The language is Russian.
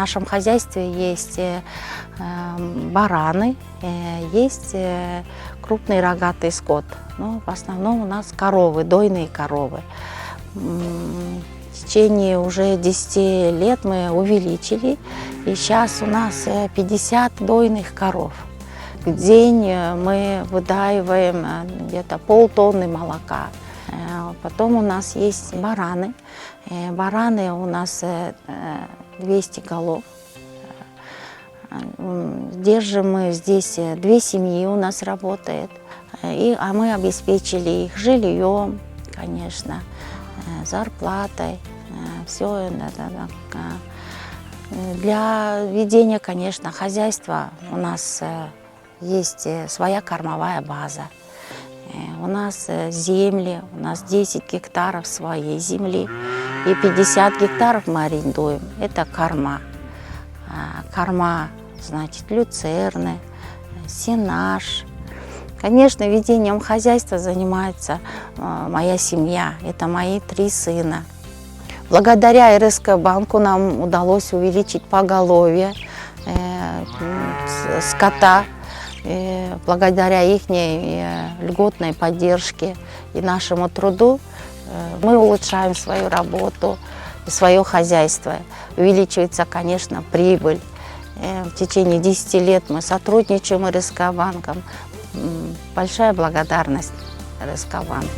нашем хозяйстве есть бараны, есть крупный рогатый скот. Но в основном у нас коровы, дойные коровы. В течение уже 10 лет мы увеличили, и сейчас у нас 50 дойных коров. В день мы выдаиваем где-то полтонны молока. Потом у нас есть бараны. Бараны у нас 200 голов. Держим мы здесь 2 семьи у нас работает. А мы обеспечили их жильем, конечно, зарплатой. Все для ведения, конечно, хозяйства у нас есть своя кормовая база. У нас земли, у нас 10 гектаров своей земли и 50 гектаров мы арендуем. Это корма. Корма, значит, люцерны, сенаж. Конечно, ведением хозяйства занимается моя семья. Это мои 3 сына. Благодаря РСК банку нам удалось увеличить поголовье скота. Благодаря их льготной поддержке и нашему труду мы улучшаем свою работу, свое хозяйство. Увеличивается, конечно, прибыль. В течение 10 лет мы сотрудничаем с РСК банком. Большая благодарность РСК банку.